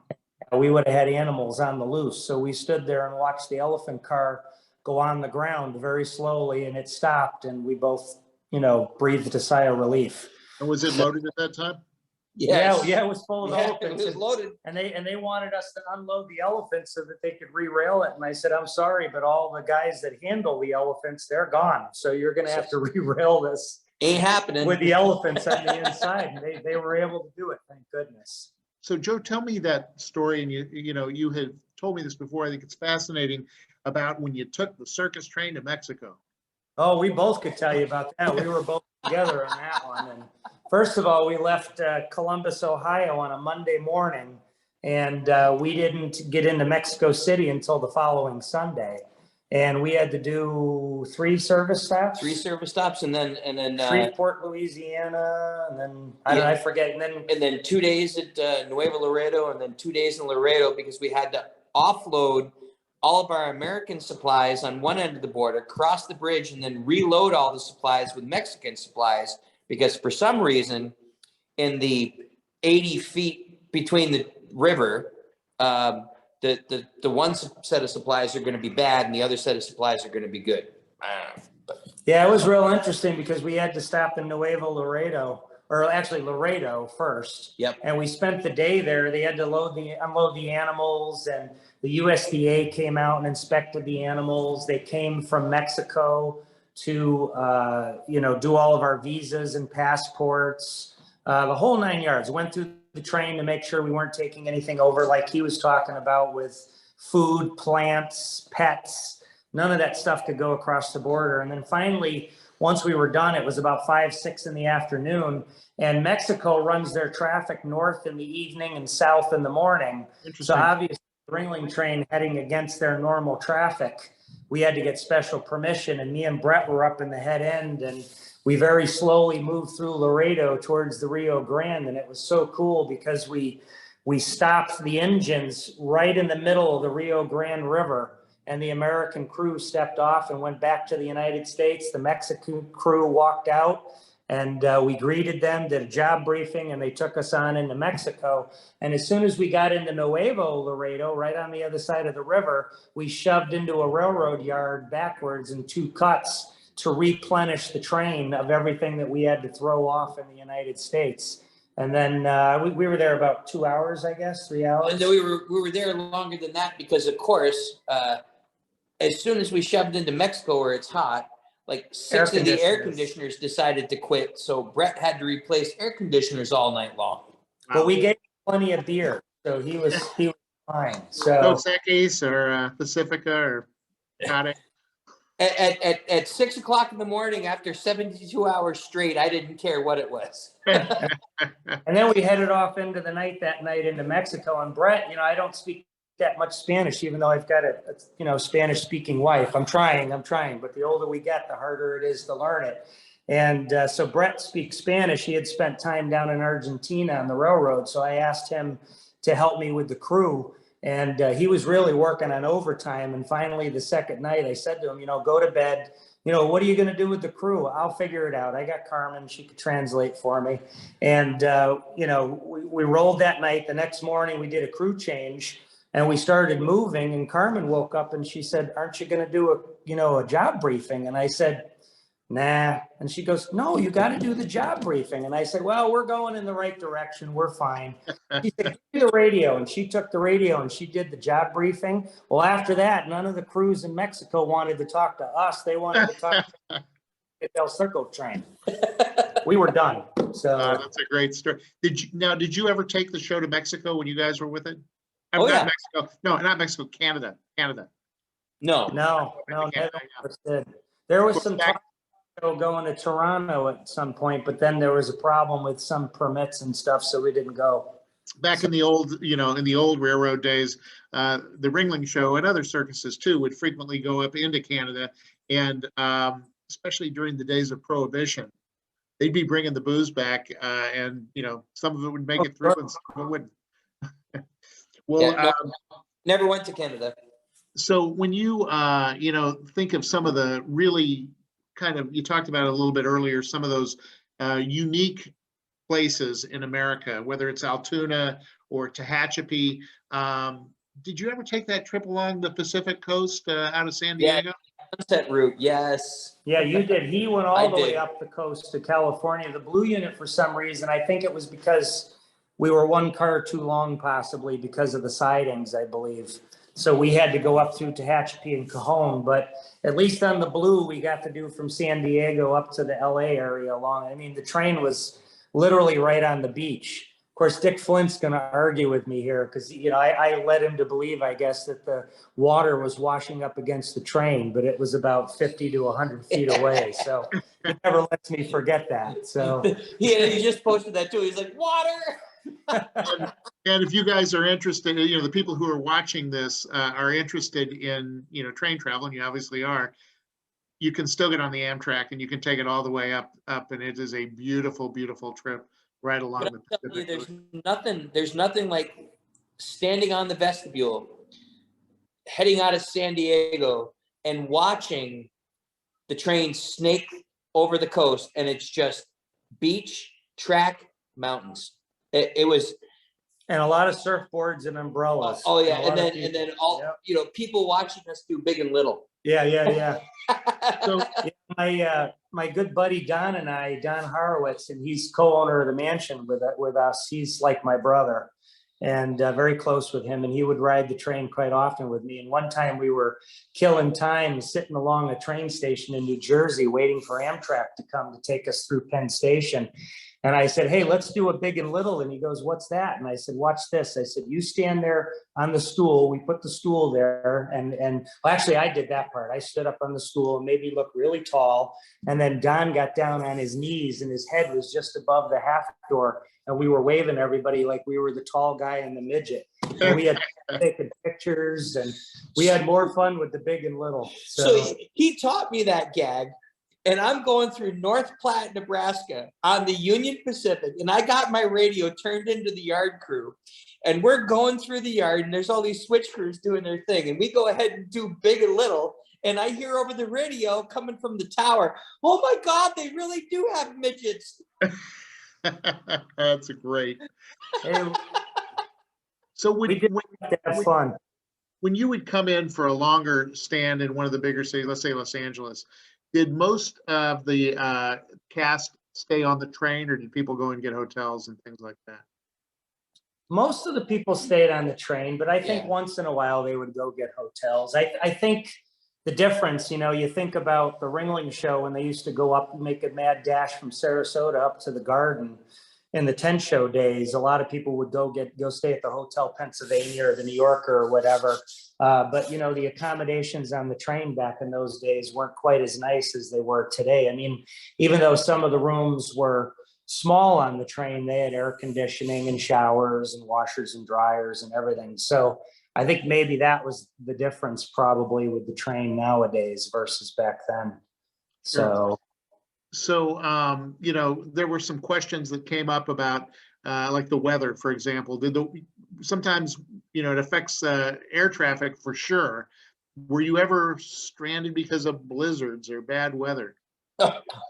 We would have had animals on the loose. So we stood there and watched the elephant car go on the ground very slowly, and it stopped, and we both, breathed a sigh of relief. And was it loaded at that time? Yes. Yeah, it was full of elephants. It was loaded. And they wanted us to unload the elephants so that they could re-rail it. And I said, I'm sorry, but all the guys that handle the elephants, they're gone. So you're going to have to re-rail this. Ain't happening. With the elephants on the inside. And they were able to do it, thank goodness. So Joe, tell me that story. And you had told me this before. I think it's fascinating about when you took the circus train to Mexico. Oh, we both could tell you about that. We were both together on that one. And first of all, we left Columbus, Ohio on a Monday morning, and we didn't get into Mexico City until the following Sunday. And we had to do 3 service stops. 3 service stops, and then Shreveport, Louisiana, and then I forget. And then 2 days at Nuevo Laredo, and then 2 days in Laredo, because we had to offload all of our American supplies on one end of the border, cross the bridge, and then reload all the supplies with Mexican supplies, because for some reason, in the 80 feet between the river, the one set of supplies are going to be bad, and the other set of supplies are going to be good. Yeah, it was real interesting, because we had to stop in Nuevo Laredo, or actually Laredo first. Yep. And we spent the day there. They had to unload the animals, and the USDA came out and inspected the animals. They came from Mexico to, do all of our visas and passports, the whole 9 yards. Went through the train to make sure we weren't taking anything over, like he was talking about, with food, plants, pets. None of that stuff could go across the border. And then finally, once we were done, it was about 5, 6 in the afternoon, And Mexico runs their traffic north in the evening and south in the morning. So Interesting. obviously, the Ringling train heading against their normal traffic, we had to get special permission. And me and Brett were up in the head end, and we very slowly moved through Laredo towards the Rio Grande. And it was so cool because we stopped the engines right in the middle of the Rio Grande River, and the American crew stepped off and went back to the United States. The Mexican crew walked out, and we greeted them, did a job briefing, and they took us on into Mexico. And as soon as we got into Nuevo Laredo, right on the other side of the river, we shoved into a railroad yard backwards in 2 cuts to replenish the train of everything that we had to throw off in the United States. And then we were there about 2 hours, I guess, 3 hours. And then we were there longer than that because, of course, as soon as we shoved into Mexico where it's hot, like 6 of the air conditioners decided to quit. So Brett had to replace air conditioners all night long. But we gave him plenty of beer, so he was fine. So Dos Equis or Pacifica or Cade. At 6 o'clock in the morning, after 72 hours straight, I didn't care what it was. and then we headed off into the night that night into Mexico. And Brett, I don't speak that much Spanish, even though I've got a Spanish speaking wife. I'm trying, but the older we get, the harder it is to learn it. And so Brett speaks Spanish. He had spent time down in Argentina on the railroad. So I asked him to help me with the crew. And he was really working on overtime. And finally, the second night, I said to him, go to bed. What are you going to do with the crew? I'll figure it out. I got Carmen. She could translate for me. And, we rolled that night. The next morning, we did a crew change. And we started moving, and Carmen woke up and she said, "Aren't you going to do a job briefing?" And I said, "Nah." And she goes, "No, you got to do the job briefing." And I said, "Well, we're going in the right direction. We're fine." She said, "Give me the radio." And she took the radio and she did the job briefing. Well, after that, none of the crews in Mexico wanted to talk to us. They wanted to talk to the El Circo train. We were done. So that's a great story. Did you ever take the show to Mexico when you guys were with it? Oh, yeah. Mexico. No, not Mexico. Canada. No. There was some talk going to Toronto at some point, but then there was a problem with some permits and stuff, so we didn't go. Back in the old railroad days, the Ringling Show and other circuses too would frequently go up into Canada, and especially during the days of Prohibition, they'd be bringing the booze back, and some of it would make it through and some of it wouldn't. Well, Yeah, never went to Canada. So when you think of some of the really you talked about it a little bit earlier, some of those unique places in America, whether it's Altoona or Tehachapi. Did you ever take that trip along the Pacific coast out of San Diego? Sunset route, yes. Yeah, you did. He went all the way up the coast to California. The Blue Unit, for some reason, I think it was because we were 1 car too long, possibly because of the sidings, I believe. So we had to go up through Tehachapi and Cajon, but at least on the Blue, we got to do from San Diego up to the LA area along. I mean, the train was literally right on the beach. Of course, Dick Flint's going to argue with me here because, I led him to believe, I guess, that the water was washing up against the train, but it was about 50 to 100 feet away. So he never lets me forget that. So Yeah, he just posted that too. He's like, water. And if you guys are interested, the people who are watching this are interested in, train travel, and you obviously are, you can still get on the Amtrak and you can take it all the way up, and it is a beautiful, beautiful trip right along the Pacific. There's nothing like standing on the vestibule, heading out of San Diego and watching the train snake over the coast, and it's just beach, track, mountains. It was, and a lot of surfboards and umbrellas. Oh yeah, and then all people watching us do big and little. Yeah. So my good buddy Don and I, Don Horowitz, and he's co-owner of the mansion with us. He's like my brother, and very close with him. And he would ride the train quite often with me. And one time we were killing time sitting along a train station in New Jersey, waiting for Amtrak to come to take us through Penn Station. And I said, hey, let's do a big and little. And he goes, what's that? And I said, watch this. I said, you stand there on the stool. We put the stool there. And well, actually, I did that part. I stood up on the stool and made me look really tall. And then Don got down on his knees and his head was just above the half door. And we were waving everybody like we were the tall guy and the midget. And we had taken pictures and we had more fun with the big and little. So he taught me that gag. And I'm going through North Platte, Nebraska on the Union Pacific. And I got my radio turned into the yard crew. And we're going through the yard and there's all these switch crews doing their thing. And we go ahead and do big and little. And I hear over the radio coming from the tower, oh my God, they really do have midgets. That's a great. Hey, So we did have fun. when you would come in for a longer stand in one of the bigger cities, let's say Los Angeles, did most of the cast stay on the train, or did people go and get hotels and things like that? Most of the people stayed on the train, but I think Yeah. once in a while they would go get hotels. I think the difference, you think about the Ringling show when they used to go up and make a mad dash from Sarasota up to the Garden in the tent show days. A lot of people would go stay at the Hotel Pennsylvania or the New Yorker or whatever. But the accommodations on the train back in those days weren't quite as nice as they were today. I mean, even though some of the rooms were small on the train, they had air conditioning and showers and washers and dryers and everything. So I think maybe that was the difference probably with the train nowadays versus back then. So there were some questions that came up about like the weather, for example. Sometimes it affects air traffic for sure. Were you ever stranded because of blizzards or bad weather?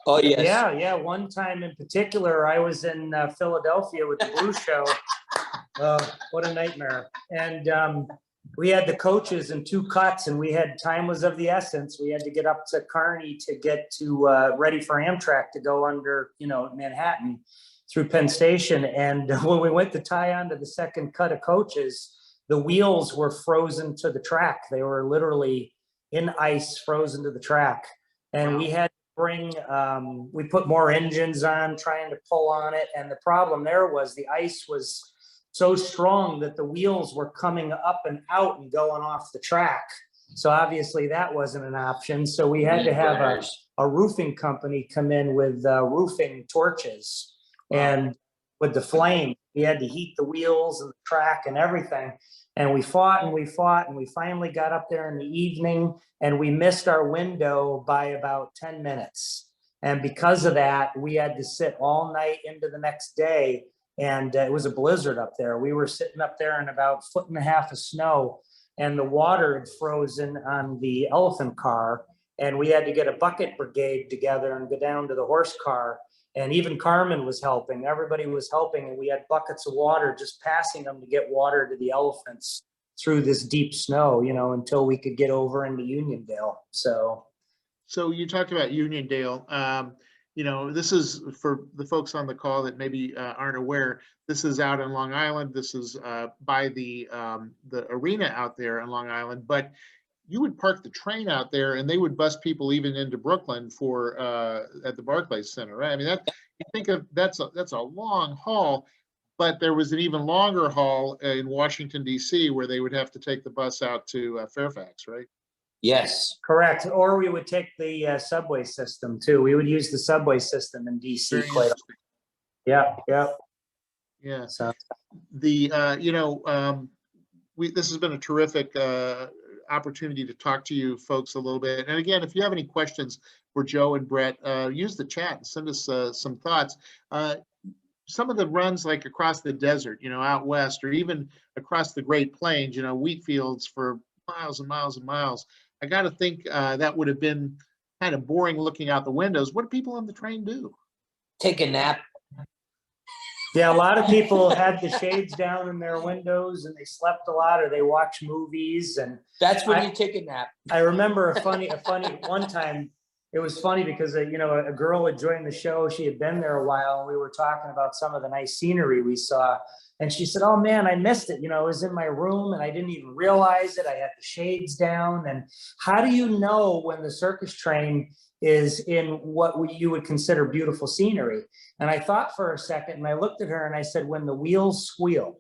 Oh, yes. Yeah. One time in particular, I was in Philadelphia with the Blue Show. What a nightmare. And we had the coaches in 2 cuts and time was of the essence. We had to get up to Kearney to get to ready for Amtrak to go under, Manhattan through Penn Station. And when we went to tie on to the second cut of coaches, the wheels were frozen to the track. They were literally in ice, frozen to the track. And we had we put more engines on trying to pull on it. And the problem there was the ice was so strong that the wheels were coming up and out and going off the track. So obviously that wasn't an option. So we had to have a roofing company come in with roofing torches. And with the flame, we had to heat the wheels and the track and everything. And we fought and we fought and we finally got up there in the evening and we missed our window by about 10 minutes. And because of that, we had to sit all night into the next day. And it was a blizzard up there. We were sitting up there in about 1.5 feet of snow and the water had frozen on the elephant car. And we had to get a bucket brigade together and go down to the horse car. And even Carmen was helping. Everybody was helping. And we had buckets of water, just passing them to get water to the elephants through this deep snow, until we could get over into Uniondale. So you talked about Uniondale. This is for the folks on the call that maybe aren't aware. This is out in Long Island. This is by the arena out there on Long Island. But you would park the train out there, and they would bus people even into Brooklyn for at the Barclays Center, right? I mean, you think of that's a long haul, but there was an even longer haul in Washington D.C. where they would have to take the bus out to Fairfax, right? Yes. Correct. Or we would take the subway system too. We would use the subway system in DC quite often. Yeah. So this has been a terrific opportunity to talk to you folks a little bit. And again, if you have any questions for Joe and Brett, use the chat and send us some thoughts. Some of the runs like across the desert, out west, or even across the Great Plains, wheat fields for miles and miles and miles. I got to think that would have been kind of boring looking out the windows. What do people on the train do? Take a nap. yeah, a lot of people had the shades down in their windows and they slept a lot or they watched movies. And That's when you take a nap. I remember a funny one time. It was funny because a girl had joined the show. She had been there a while and we were talking about some of the nice scenery we saw. And she said, oh man, I missed it. I was in my room and I didn't even realize it. I had the shades down. And how do you know when the circus train is in what you would consider beautiful scenery. And I thought for a second, and I looked at her and I said, when the wheels squeal.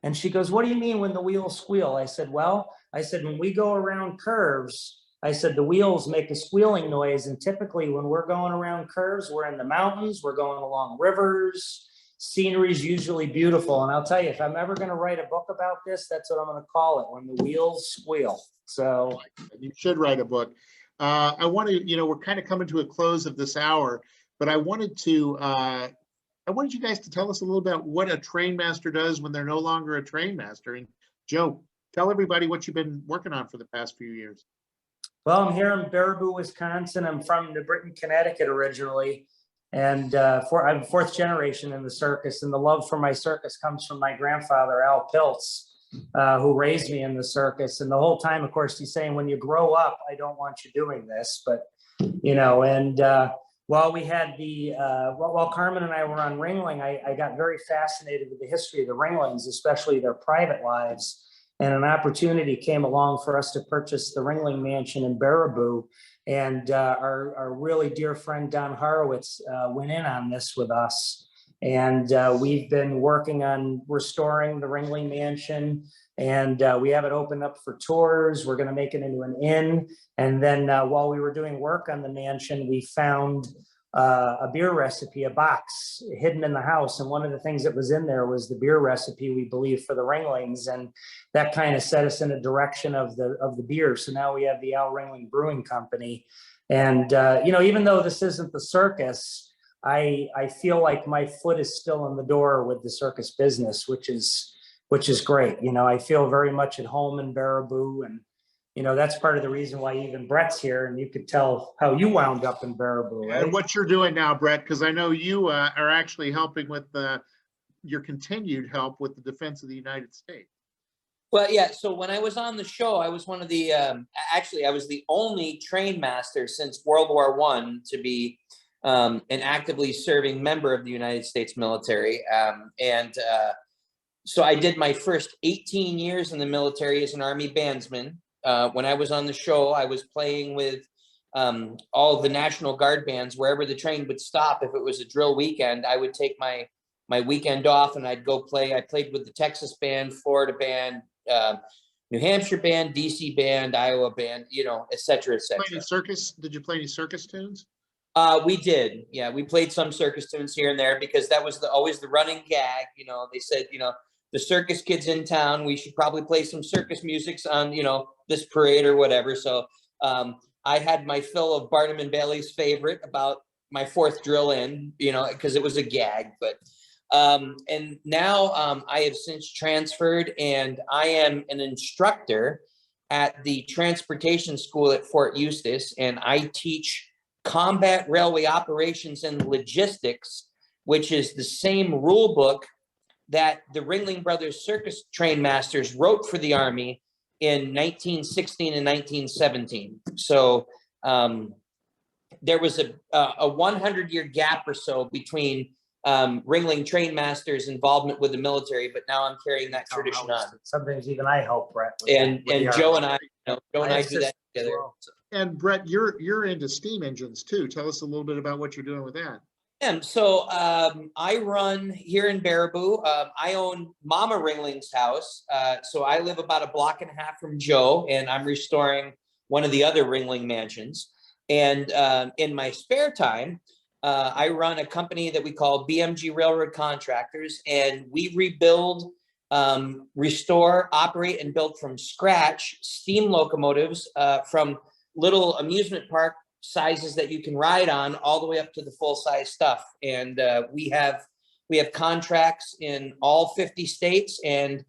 And she goes, what do you mean when the wheels squeal? I said, well, I said, when we go around curves, I said, the wheels make a squealing noise. And typically when we're going around curves, we're in the mountains, we're going along rivers, scenery is usually beautiful. And I'll tell you, if I'm ever going to write a book about this, that's what I'm going to call it, when the wheels squeal. So you should write a book. I want to, we're kind of coming to a close of this hour, but I wanted you guys to tell us a little about what a Trainmaster does when they're no longer a Trainmaster. And Joe, tell everybody what you've been working on for the past few years. well, I'm here in Baraboo, Wisconsin. I'm from New Britain, Connecticut originally. And I'm fourth generation in the circus. And the love for my circus comes from my grandfather, Al Piltz, who raised me in the circus. And the whole time, of course, he's saying, when you grow up, I don't want you doing this. But, while we had while Carmen and I were on Ringling, I got very fascinated with the history of the Ringlings, especially their private lives. And an opportunity came along for us to purchase the Ringling Mansion in Baraboo. And our really dear friend, Don Horowitz, went in on this with us. And we've been working on restoring the Ringling Mansion. And we have it opened up for tours. We're going to make it into an inn. And then while we were doing work on the mansion, we found a beer recipe, a box hidden in the house. And one of the things that was in there was the beer recipe, we believe, for the Ringlings. And that kind of set us in a direction of the beer. So now we have the Al Ringling Brewing Company. And, even though this isn't the circus, I feel like my foot is still in the door with the circus business, which is great. I feel very much at home in Baraboo, and that's part of the reason why even Brett's here, and you could tell how you wound up in Baraboo, right? And what you're doing now, Brett, because I know you are actually helping with your continued help with the defense of the United States. Well, yeah. So when I was on the show, I was one of the, I was the only Trainmaster since World War I to be an actively serving member of the United States military. So I did my first 18 years in the military as an Army bandsman. When I was on the show, I was playing with all the National Guard bands wherever the train would stop. If it was a drill weekend, I would take my weekend off and I'd go play. I played with the Texas band, Florida band, New Hampshire band, DC band, Iowa band, et cetera, et cetera. Did you play any circus tunes? We did. Yeah, we played some circus tunes here and there because that was always the running gag. They said, the circus kids in town, we should probably play some circus musics on, this parade or whatever. So I had my fill of Barnum and Bailey's favorite about my fourth drill in, because it was a gag. But and now I have since transferred and I am an instructor at the transportation school at Fort Eustis, and I teach combat railway operations and logistics, which is the same rule book that the Ringling Brothers Circus Trainmasters wrote for the Army in 1916 and 1917. So there was a 100-year gap or so between Ringling Trainmasters' involvement with the military, but now I'm carrying that tradition on. Sometimes even I help, Brett. And Joe and I, Joe and I do that together. Well. And Brett, you're into steam engines too. Tell us a little bit about what you're doing with that. So I run here in Baraboo. I own Mama Ringling's house. So I live about a block and a half from Joe, and I'm restoring one of the other Ringling mansions. And in my spare time, I run a company that we call BMG Railroad Contractors, and we rebuild, restore, operate, and build from scratch steam locomotives from little amusement park sizes that you can ride on all the way up to the full size stuff. And we have contracts in all 50 states, and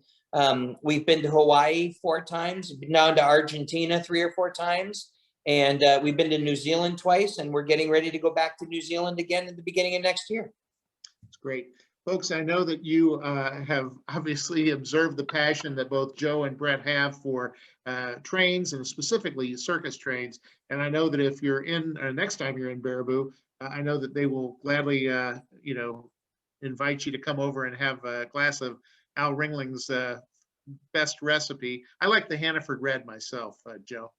we've been to Hawaii 4 times, been down to Argentina 3 or 4 times, and we've been to New Zealand twice, and we're getting ready to go back to New Zealand again at the beginning of next year. That's great. Folks, I know that you have obviously observed the passion that both Joe and Brett have for trains, and specifically circus trains. And I know that if you're in, next time you're in Baraboo, I know that they will gladly, invite you to come over and have a glass of Al Ringling's best recipe. I like the Hannaford Red myself, Joe.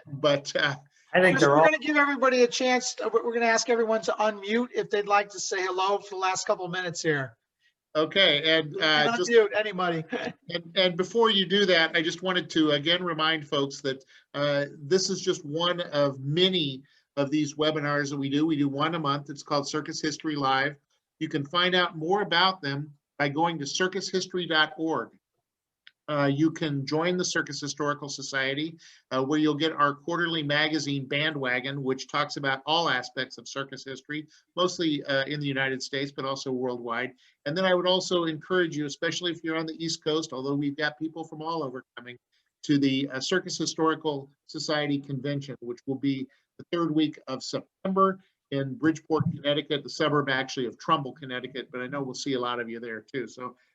But I think We're they're all, going to give everybody a chance. We're going to ask everyone to unmute if they'd like to say hello for the last couple of minutes here. okay, and just Unmute anybody. and before you do that, I just wanted to again remind folks that this is just one of many of these webinars that we do. We do one a month. It's called Circus History Live. You can find out more about them by going to circushistory.org. You can join the Circus Historical Society, where you'll get our quarterly magazine Bandwagon, which talks about all aspects of circus history, mostly in the United States, but also worldwide. And then I would also encourage you, especially if you're on the East Coast, although we've got people from all over coming, to the Circus Historical Society Convention, which will be the third week of September in Bridgeport, Connecticut, the suburb actually of Trumbull, Connecticut, but I know we'll see a lot of you there too. So